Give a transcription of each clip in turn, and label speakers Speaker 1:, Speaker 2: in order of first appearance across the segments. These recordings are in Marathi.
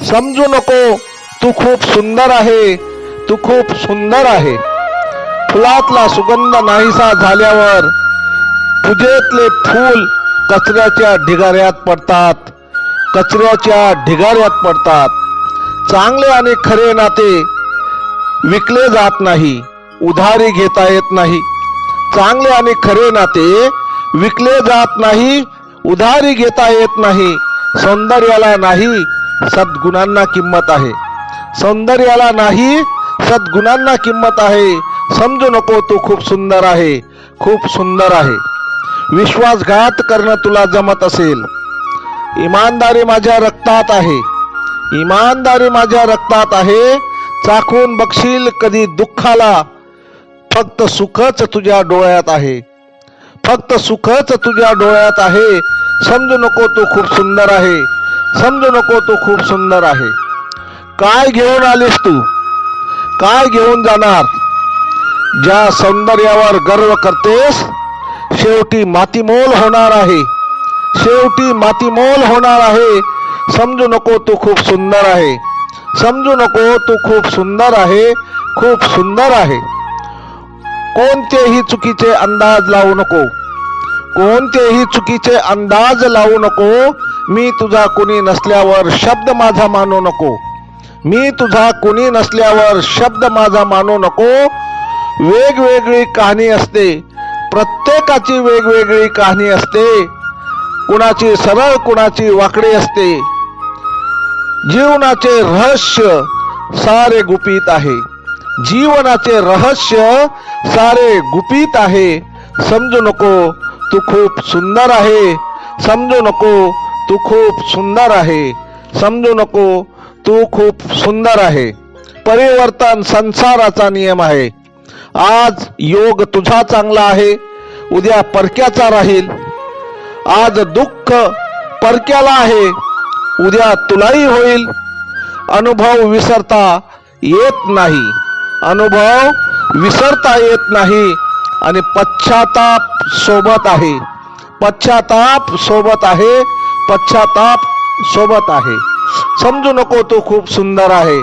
Speaker 1: समजू नको तू खूप सुंदर आहे, तू खूप सुंदर आहे. फुलातला सुगंध नाहीसा झाल्यावर पूजेतले फूल कचऱ्याच्या ढिगाऱ्यात पडतात, कचऱ्याच्या ढिगाऱ्यात पडतात. चांगले आणि खरे नाते विकले जात नाही, उधारी घेता येत नाही. चांगले आणि खरे नाते विकले जात नाही, उधारी घेता येत नाही. सौंदर्याला नाही सद्गुणांना किंमत आहे, सौंदर्याला नाही सद्गुणांना किंमत आहे. समजू नको तू खूप सुंदर आहे, खूप सुंदर आहे. विश्वासघात करणं तुला जमत असेल, इमानदारी माझ्या रक्तात आहे, इमानदारी माझ्या रक्तात आहे. चाखून बघशील कधी दुःखाला, फक्त सुखच तुझ्या डोळ्यात आहे, फक्त सुखच तुझ्या डोळ्यात आहे. समजू नको तू खूप सुंदर आहे, समजू नको तू खूप सुंदर आहे. काय घेऊन आलीस तू, काय घेऊन जाणार? ज्या सौंदर्यावर गर्व करतेस शेवटी मातीमोल होणार आहे, शेवटी मातीमोल होणार आहे. समजू नको तू खूप सुंदर आहे, समजू नको तू खूप सुंदर आहे, खूप सुंदर आहे. कोणतेही चुकीचे अंदाज लावू नको, कोणतेही चुकीचे अंदाज लावू नको. मी तुझा कुणी नसल्यावर शब्द माझा मानू नको, मी तुझा कुणी नसल्यावर शब्द माझा मानू नको. वेगवेगळी कहाणी असते, प्रत्येकाची वेगवेगळी कहाणी असते. कुणाची सरळ कुणाची वाकडी असते. जीवनाचे रहस्य सारे गुपित आहे, जीवनाचे रहस्य सारे गुपित आहे. समजू नको तू खूप सुंदर आहे, समजू नको तू खूप सुंदर आहे, समजू नको तू खूप सुंदर आहे. परिवर्तन संसाराचा नियम आहे. आज योग तुझा चांगला आहे, उद्या परक्याचा राहील. आज दुःख परक्याला आहे, उद्या तुलाही होईल. अनुभव विसरता येत नाही, अनुभव विसरता येत नाही. आणि पश्चाताप सोबत आहे, पश्चाताप सोबत आहे, पश्चाताप सोबत आहे. समजू नको तू खूप सुंदर आहे,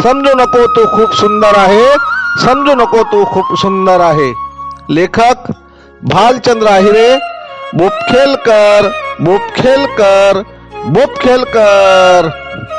Speaker 1: समजू नको तू खूप सुंदर आहे, समजू नको तू खूप सुंदर आहे. लेखक भालचंद्र आहिरे, बोपखेलकर, बोपखेलकर, बोपखेलकर.